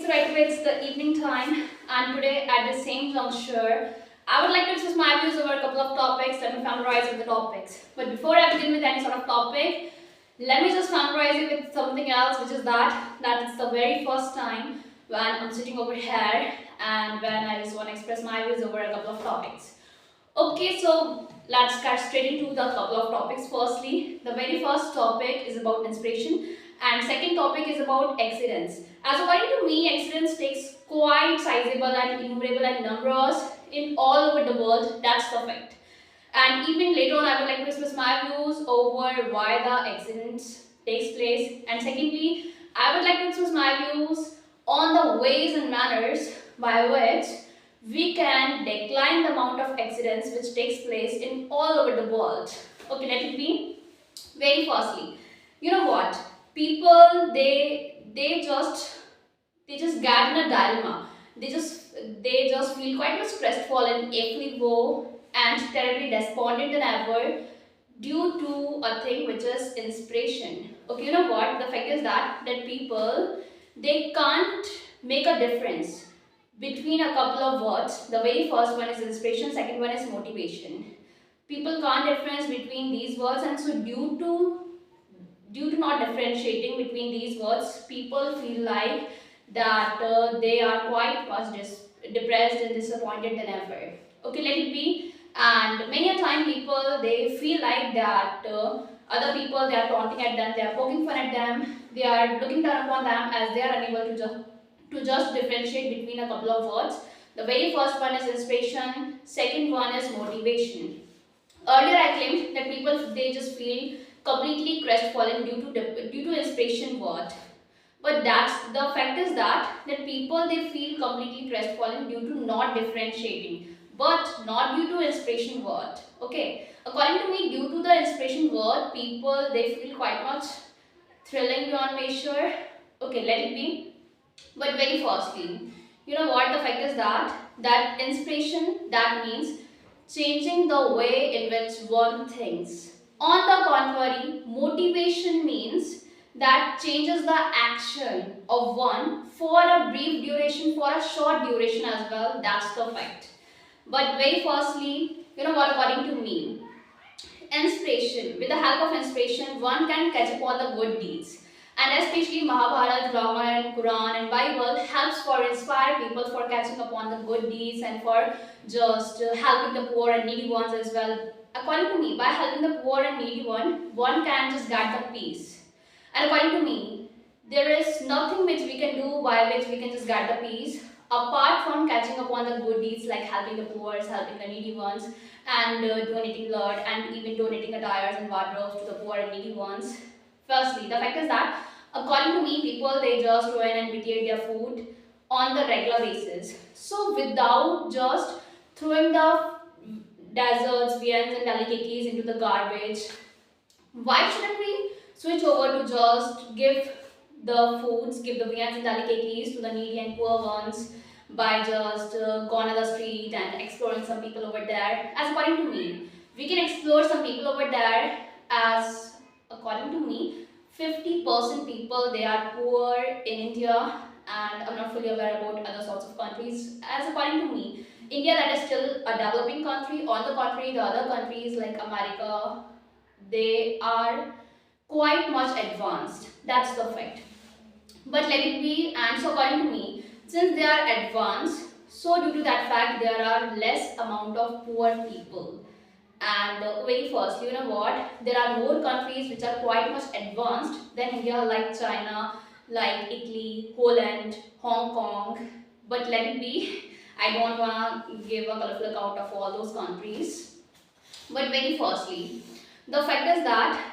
so right away it's the evening time, and today at the same juncture, I would like to express my views over a couple of topics. Let me familiarize with the topics. But before I begin with any sort of topic, let me just familiarize you with something else, which is that it's the very first time when I'm sitting over here and when I just want to express my views over a couple of topics. Okay, so let's get straight into the couple of topics. Firstly, the very first topic is about inspiration, and second topic is about accidents. As according to me, accidents takes quite sizable and innumerable and numbers in all over the world. That's the fact. And even later on, I would like to express my views over why the accident takes place. And secondly, I would like to express my views on the ways and manners by which we can decline the amount of accidents which takes place in all over the world. Okay, let it be. Very firstly, you know what? People they just get in a dilemma. They just feel quite much crestfallen, equable, and terribly despondent than ever due to a thing which is inspiration. Okay, you know what? The fact is that people they can't make a difference between a couple of words. The very first one is inspiration, second one is motivation. People can't difference between these words, and so due to not differentiating between these words, people feel like that they are quite much depressed and disappointed than ever. Okay, let it be. And many a time people they feel like that other people they are taunting at them, they are poking fun at them, they are looking down upon them as they are unable to just differentiate between a couple of words. The very first one is inspiration, second one is motivation. Earlier, I claimed that people they just feel completely crestfallen due to inspiration word. But that's the fact is that people they feel completely crestfallen due to not differentiating, but not due to inspiration word. Okay, according to me, due to the inspiration word, people they feel quite much thrilling beyond measure. Okay, let it be. But very firstly, you know what the fact is that inspiration that means changing the way in which one thinks. On the contrary, motivation means that changes the action of one for a brief duration, for a short duration as well. That's the fact. But very firstly, you know what, according to me, inspiration. With the help of inspiration, one can catch upon the good deeds. And especially Mahabharata, Ramayana, Quran, and Bible helps for inspire people for catching upon the good deeds and for just helping the poor and needy ones as well. According to me, by helping the poor and needy one can just get the peace. And according to me, there is nothing which we can do by which we can just get the peace apart from catching upon the good deeds like helping the poor, helping the needy ones, and donating blood and even donating attires and wardrobes to the poor and needy ones. Firstly, the fact is that according to me, people they just go in and mediate their food on the regular basis. So without just throwing the desserts, viands, and delicacies into the garbage, why shouldn't we switch over to just give the viands and delicacies to the needy and poor ones by just going on the street and exploring some people over there? As according to me, we can explore some people over there as according to me 50% people they are poor in India, and I'm not fully aware about other sorts of countries. As according to me, India that is still a developing country. On the contrary, the other countries like America they are quite much advanced. That's the fact. But let it be. And so according to me, since they are advanced, so due to that fact there are less amount of poor people. And very firstly, you know what? There are more countries which are quite much advanced than India, like China, like Italy, Poland, Hong Kong. But let it be. I don't wanna give a colorful account of all those countries. But very firstly, the fact is that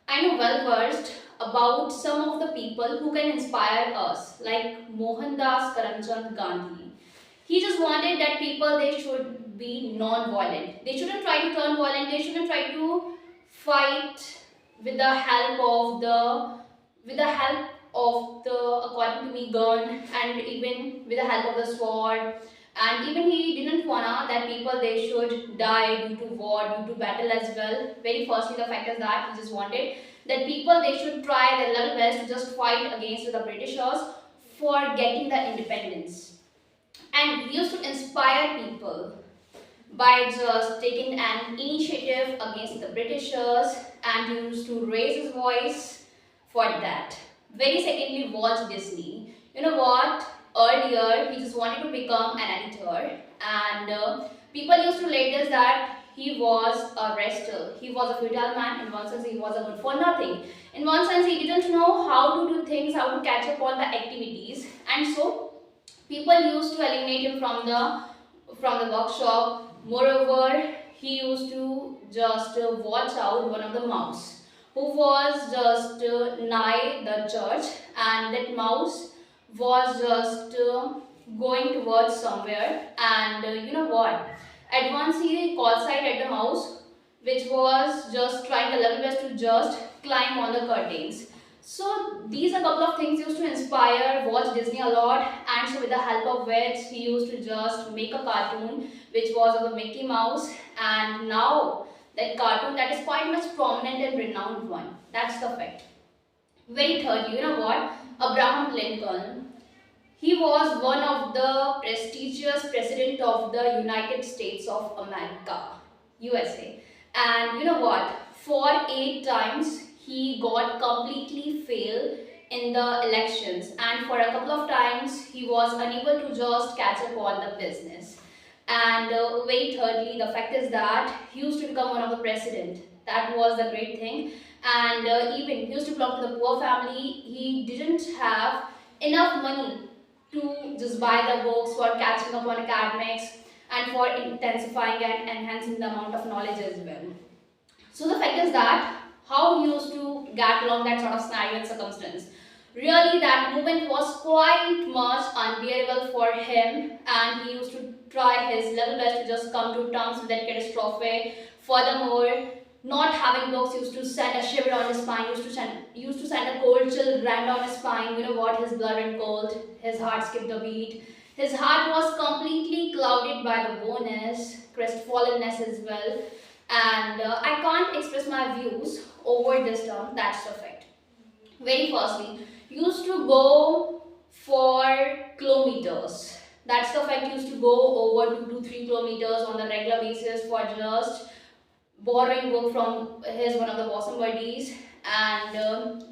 I know well versed about some of the people who can inspire us, like Mohandas Karamchand Gandhi. He just wanted that people they should be non-violent. They shouldn't try to turn violent. They shouldn't try to fight with the help of the according to me gun, and even with the help of the sword. And even he didn't wanna that people they should die due to war, due to battle as well. Very firstly, the fact is that he just wanted that people they should try their level best to just fight against the Britishers for getting the independence. And he used to inspire people by just taking an initiative against the Britishers, and he used to raise his voice for that. Very secondly, Walt Disney. You know what? Earlier, he just wanted to become an editor, and people used to later that he was a wrestler. He was a feudal man. In one sense, he was a good for nothing. In one sense, he didn't know how to do things, how to catch up on the activities, and so people used to eliminate him from the workshop. Moreover, he used to just watch out one of the mouse who was just nigh the church, and that mouse was just going towards somewhere, and you know what, at once he called sight at the mouse which was just trying the level best to just climb on the curtains. So these are a couple of things used to inspire Walt Disney a lot, and so with the help of which he used to just make a cartoon which was of the Mickey Mouse, and now that cartoon that is quite much prominent and renowned one. That's the fact. Very thirdly, you know what? Abraham Lincoln. He was one of the prestigious president of the United States of America, USA. And you know what? For 8 times he got completely failed in the elections, and for a couple of times he was unable to just catch up on the business. And very thirdly, the fact is that he used to become one of the president. That was the great thing. And even he used to belong to the poor family. He didn't have enough money to just buy the books for catching up on academics and for intensifying and enhancing the amount of knowledge as well. So the fact is that how he used to get along that sort of scenario and circumstance. Really, that moment was quite much unbearable for him, and he used to try his level best to just come to terms with that catastrophe. Furthermore, not having books used to send a shiver on his spine, used to send a cold chill run down his spine. You know what? His blood went cold, his heart skipped a beat. His heart was completely clouded by the bonus, crestfallenness as well. And I can't express my views over this term, that's the fact. Very firstly, used to go for kilometers. That's the fact, used to go over 2 to 3 kilometers on the regular basis for just borrowing book from his one of the bosom buddies, and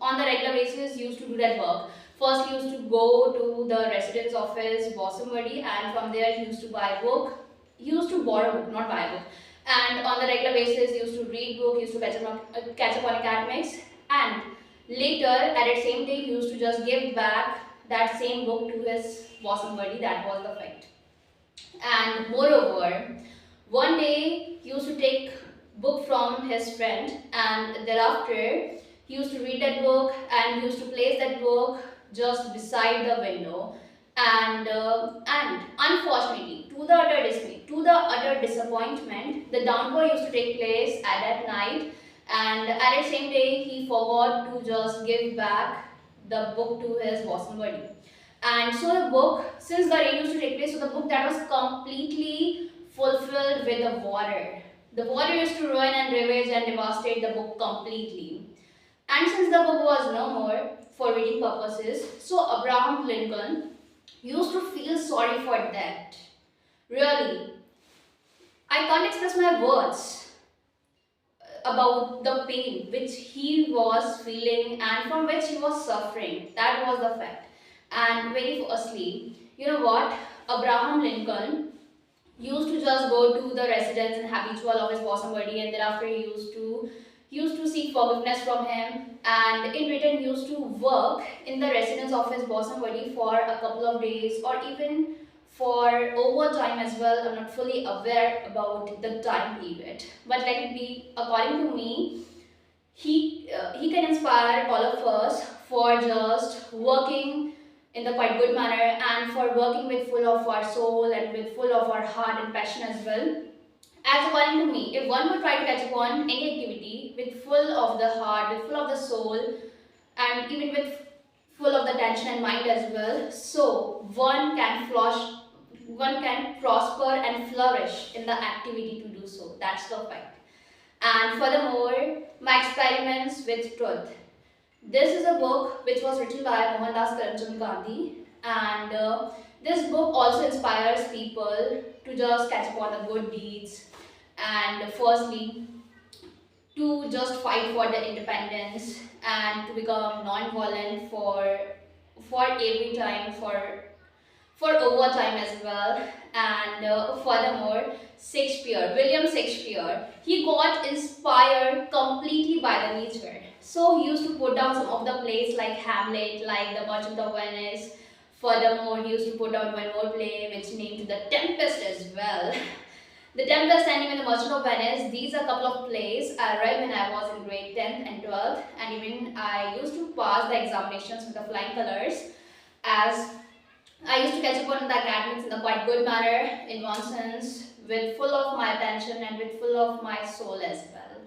on the regular basis used to do that work. First he used to go to the residence of his bosom buddy, and from there he used to buy book. He used to borrow book, not buy book. And on the regular basis he used to read book, he used to catch up on academics, and later at the same day he used to just give back that same book to his bosom buddy. That was the fact. And moreover, one day he used to take book from his friend, and thereafter he used to read that book, and he used to place that book just beside the window, and unfortunately, to the utter dismay, to the utter disappointment, the downpour used to take place at that night, and at the same day he forgot to just give back the book to his bosom buddy. And so the book, since the rain used to take place, so the book that was completely fulfilled with the water. The water used to ruin and ravage and devastate the book completely. And since the book was no more for reading purposes, so Abraham Lincoln used to feel sorry for that. Really, I can't express my words about the pain which he was feeling and from which he was suffering. That was the fact. And very firstly, you know what? Abraham Lincoln used to just go to the residence and habitual of his bosom buddy, and thereafter he used to seek forgiveness from him, and in return he used to work in the residence of his bosom buddy for a couple of days or even for overtime as well. I'm not fully aware about the time period, but let it be. According to me, he can inspire all of us for just working in the quite good manner, and for working with full of our soul and with full of our heart and passion as well. As according to me, if one would try to catch upon any activity with full of the heart, with full of the soul, and even with full of the tension and mind as well, so one can prosper and flourish in the activity to do so. That's the fact. And furthermore, my experiments with truth. This is a book which was written by Mohandas Karamchand Gandhi, And this book also inspires people to just catch up on the good deeds, and firstly to just fight for the independence and to become non-violent for every time, for overtime as well. And furthermore, Shakespeare, William Shakespeare, he got inspired completely by the nature. So he used to put down some of the plays like Hamlet, like The Merchant of Venice. Furthermore, he used to put down one more play which named The Tempest as well. The Tempest and even The Merchant of Venice, these are a couple of plays I read when I was in grade 10th and 12th, and even I used to pass the examinations with the flying colors, as I used to catch up on the academics in a quite good manner, in one sense, with full of my attention and with full of my soul as well.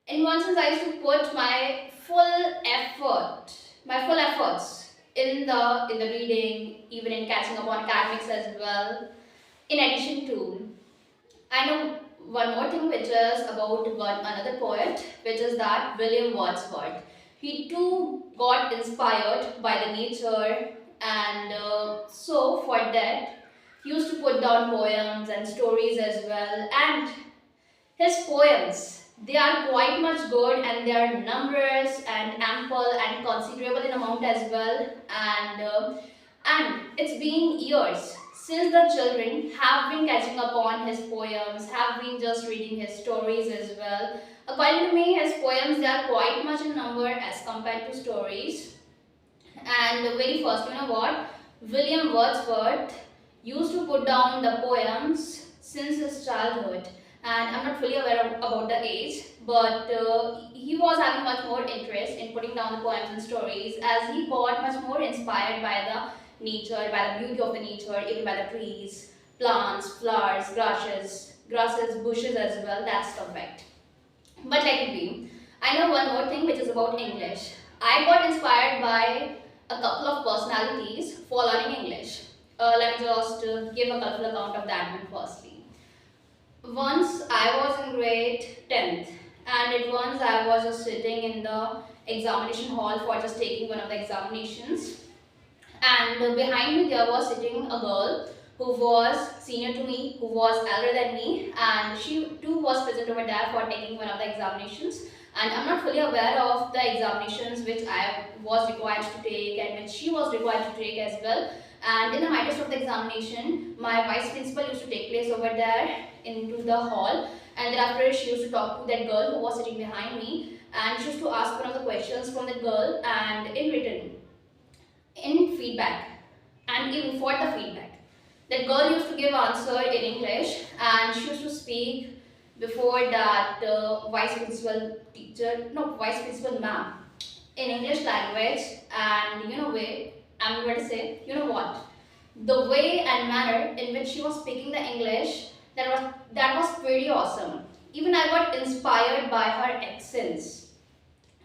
In one sense, I used to put my full efforts in the reading, even in catching up on academics as well. In addition to, I know one more thing which is about another poet, which is that William Wordsworth. He too got inspired by the nature, and so for that, he used to put down poems and stories as well. And his poems, they are quite much good, and they are numerous and ample and considerable in amount as well. And it's been years since the children have been catching up on his poems, have been just reading his stories as well. According to me, his poems, they are quite much in number as compared to stories. And the very first, you know what? William Wordsworth used to put down the poems since his childhood. And I'm not fully aware about the age, but he was having much more interest in putting down the poems and stories, as he got much more inspired by the nature, by the beauty of the nature, even by the trees, plants, flowers, grasses, bushes as well. That's the fact. But let it be. I know one more thing which is about English. I got inspired by a couple of personalities for learning English. Let me just give a colorful account of that one firstly. Once I was in grade 10th, and at once I was just sitting in the examination hall for just taking one of the examinations, and behind me there was sitting a girl who was senior to me, who was elder than me, and she too was present over there for taking one of the examinations. And I'm not fully aware of the examinations which I was required to take and which she was required to take as well. And in the midst of the examination, my vice principal used to take place over there into the hall, and thereafter she used to talk to that girl who was sitting behind me, and she used to ask one of the questions from that girl, and in written, in feedback, and even for the feedback, that girl used to give answer in English, and she used to speak before that vice principal ma'am in English language. And you know way, I'm going to say, you know what, the way and manner in which she was speaking the English, that was pretty awesome. Even I got inspired by her accents.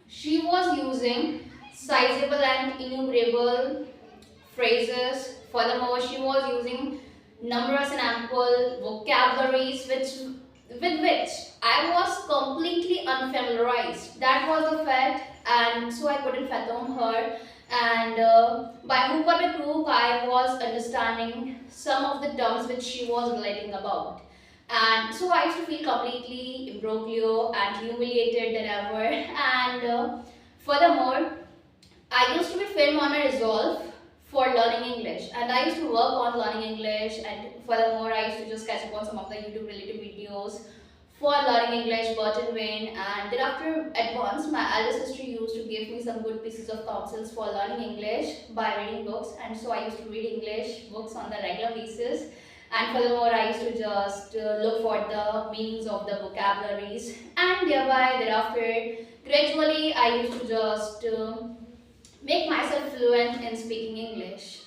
She was using sizable and innumerable phrases. Furthermore, she was using numerous and ample vocabularies with which I was completely unfamiliarized. That was the fact, and so I couldn't fathom her. And by hook or by crook, I was understanding some of the terms which she was relating about. And so I used to feel completely imbroglio and humiliated than ever. And furthermore, I used to be firm on my resolve for learning English, and I used to work on learning English. And furthermore, I used to just catch up on some of the YouTube related videos for learning English, but in vain. And thereafter, at once, my elder sister used to give me some good pieces of counsels for learning English by reading books, and so I used to read English books on the regular basis. And furthermore, I used to just look for the meanings of the vocabularies, and thereby, thereafter, gradually, I used to just make myself fluent in speaking English.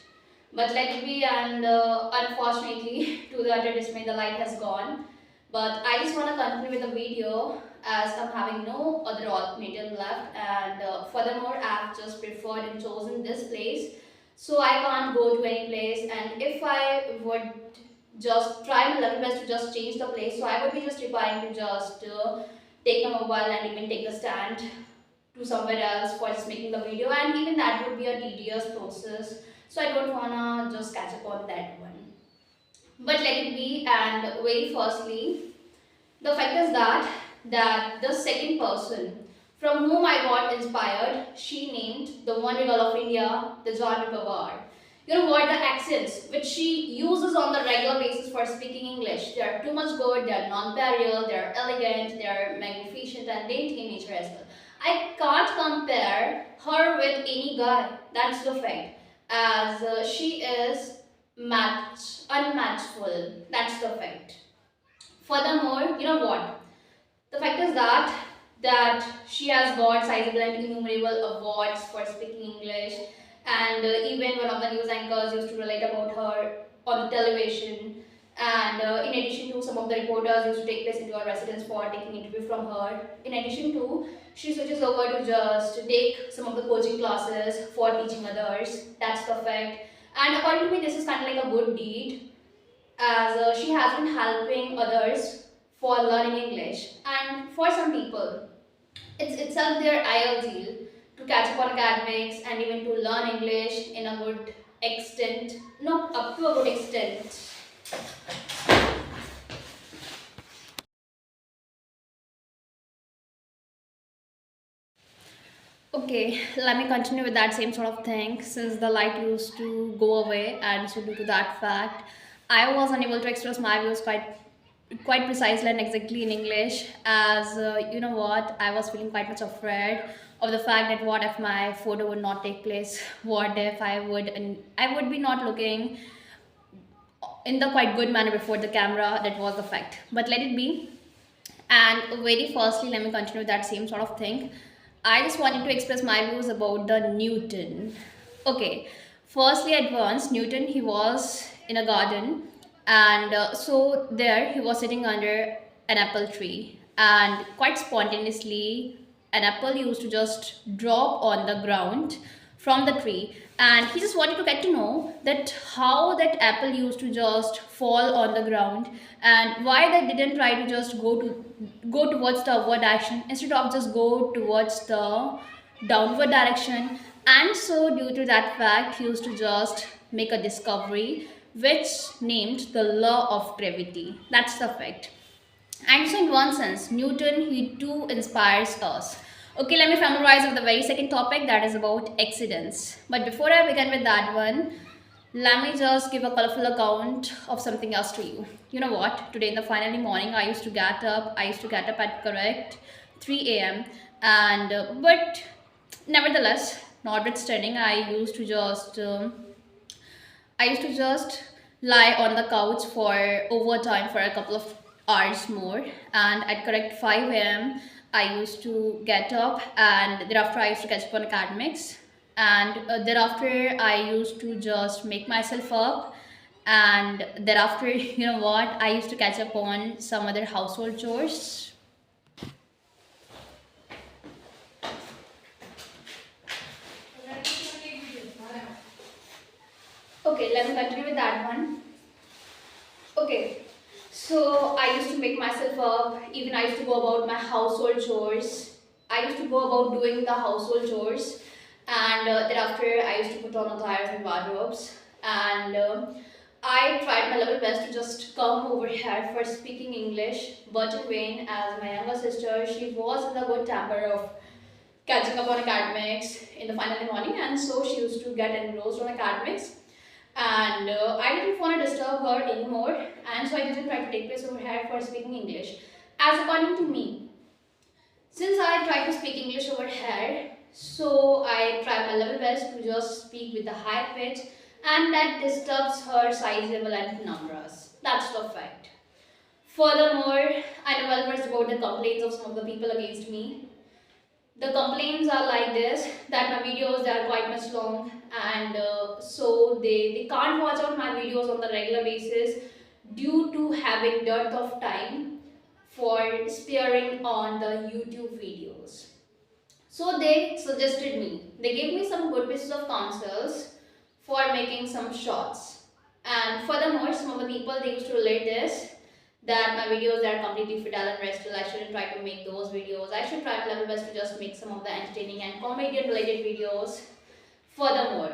But let it be, and unfortunately, to the utter dismay, the light has gone. But I just want to continue with the video, as I'm having no other alternative left, and furthermore, I've just preferred and chosen this place, so I can't go to any place. And if I would just try my level best to just change the place, so I would be just requiring to just take the mobile and even take the stand to somewhere else for just making the video, and even that would be a tedious process. so I don't wanna just catch up on that one. But let it be. And very firstly, the fact is that the second person from whom I got inspired, she named the Wonder Girl of India, the Janvi Pawar. You know what, the accents which she uses on the regular basis for speaking English, they are too much good, they are non-barrier, they are elegant, they are magnificent and dainty in nature as well. I can't compare her with any guy. That's the fact. As she is unmatchful. That's the fact. Furthermore, you know what? The fact is that she has got sizable and innumerable awards for speaking English, and even one of the news anchors used to relate about her on the television. And in addition to, some of the reporters used to take place into her residence for taking interview from her. In addition to, she switches over to just take some of the coaching classes for teaching others. That's the fact. And according to me, this is kind of like a good deed, as she has been helping others for learning English. And for some people, it's itself their ideal to catch up on academics and even to learn English in a good extent, not up to a good extent. Okay, let me continue with that same sort of thing. Since the light used to go away, and so due to that fact, I was unable to express my views quite precisely and exactly in English. As you know what, I was feeling quite much afraid of the fact that what if my photo would not take place? What if I would be not looking in the quite good manner before the camera? That was the fact. But let it be. And very firstly, let me continue with that same sort of thing. I just wanted to express my views about the Newton. Okay, firstly, at once, Newton, he was in a garden, and so there he was sitting under an apple tree, and quite spontaneously, an apple used to just drop on the ground from the tree, and he just wanted to get to know that how that apple used to just fall on the ground, and why they didn't try to just go towards the upward direction instead of just go towards the downward direction. And so due to that fact, he used to just make a discovery which named the law of gravity. That's the fact. And so, in one sense, Newton, he too inspires us. Okay, let me familiarize with the very second topic, that is about accidents. But before I begin with that one, let me just give a colorful account of something else to you. You know what? Today in the finally morning, I used to get up. I used to get up at correct 3 a.m. And but nevertheless, notwithstanding, I used to just lie on the couch for overtime for a couple of hours more. And at correct 5 a.m., I used to get up, and thereafter I used to catch up on academics. And thereafter I used to just make myself up. And thereafter, you know what, I used to catch up on some other household chores. Okay, let me continue with that one. Okay, so I used to make myself up, even I used to go about my household chores. I used to go about doing the household chores, and thereafter I used to put on attires and wardrobes. And I tried my level best to just come over here for speaking English, but in vain, as my younger sister, she was in the good temper of catching up on academics in the final morning, and so she used to get engrossed on academics. And I didn't want to disturb her anymore, and so I didn't try to take place over here for speaking English. As according to me, since I try to speak English over here, so I try my level best to just speak with a high pitch, and that disturbs her sizable and penumbras. That's the fact. Furthermore, I know well versed about the complaints of some of the people against me. The complaints are like this, that my videos, they are quite much long, and so they can't watch out my videos on the regular basis due to having dearth of time for sparing on the YouTube videos. So they suggested me, they gave me some good pieces of counsels for making some shorts. And furthermore, some of the people, they used to relate this, that my videos, they are completely futile and restful. I shouldn't try to make those videos. I should try my level best to just make some of the entertaining and comedian related videos. Furthermore,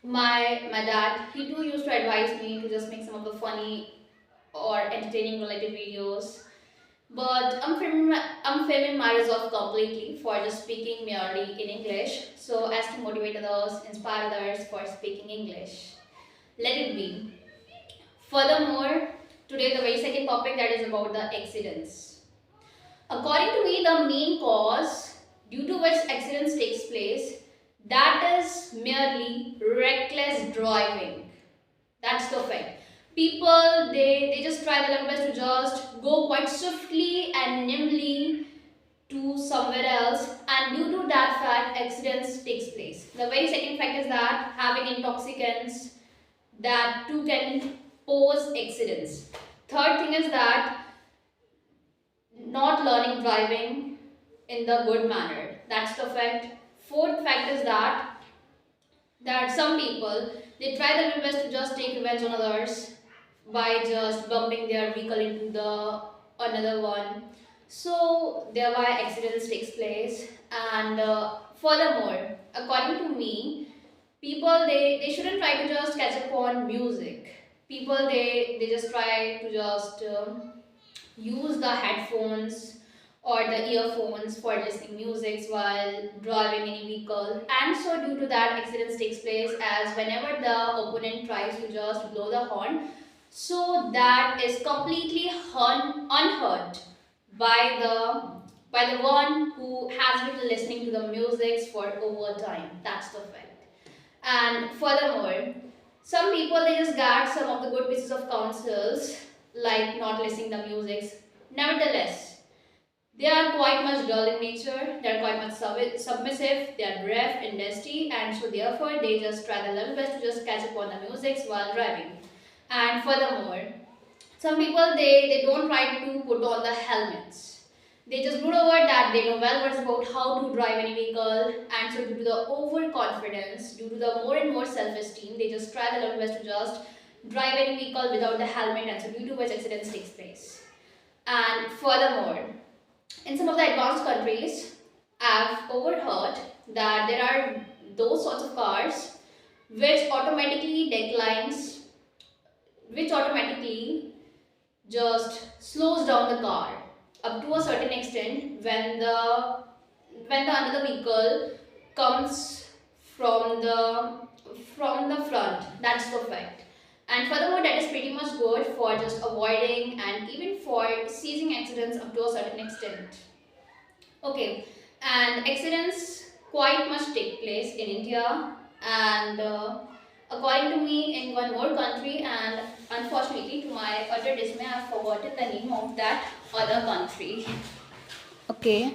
My dad, he too used to advise me to just make some of the funny or entertaining related videos. But I'm filming my resolve completely for just speaking merely in English, so as to motivate others, inspire others for speaking English. Let it be. Furthermore, today the very second topic, that is about the accidents. According to me, the main cause due to which accidents takes place, that is merely reckless driving. That's the fact. People, they just try their level best to just go quite swiftly and nimbly to somewhere else, and due to that fact accidents takes place. The very second fact is that having intoxicants, that too can pose accidents. Third thing is that not learning driving in the good manner, that's the fact. Fourth fact is that some people, they try their best to just take revenge on others by just bumping their vehicle into the another one, so thereby accidents takes place. And furthermore, according to me, people, they shouldn't try to just catch up on music. People, they just try to just use the headphones or the earphones for listening music while driving any vehicle, and so due to that accidents takes place, as whenever the opponent tries to just blow the horn, so that is completely unheard by the one who has been listening to the music for over time. That's the fact. And furthermore, some people, they just got some of the good pieces of counsels, like not listening the music. Nevertheless, they are quite much dull in nature, they are quite much submissive, they are brave in destiny, and so therefore they just try their level best to just catch up on the music while driving. And furthermore, some people, they don't try to put on the helmets. They just brood over that they know well what's about how to drive any vehicle, and so due to the overconfidence, due to the more and more self-esteem, they just try their level best to just drive any vehicle without the helmet, and so due to which accidents takes place. And furthermore, in some of the advanced countries, I've overheard that there are those sorts of cars which automatically declines, which automatically just slows down the car up to a certain extent when the another vehicle comes from the front. That's the fact. And furthermore, that is pretty much good for just avoiding and even for seizing accidents up to a certain extent. Okay, and accidents quite much take place in India, and according to me, in one more country, and unfortunately, to my utter dismay, I've forgotten the name of that other country. Okay.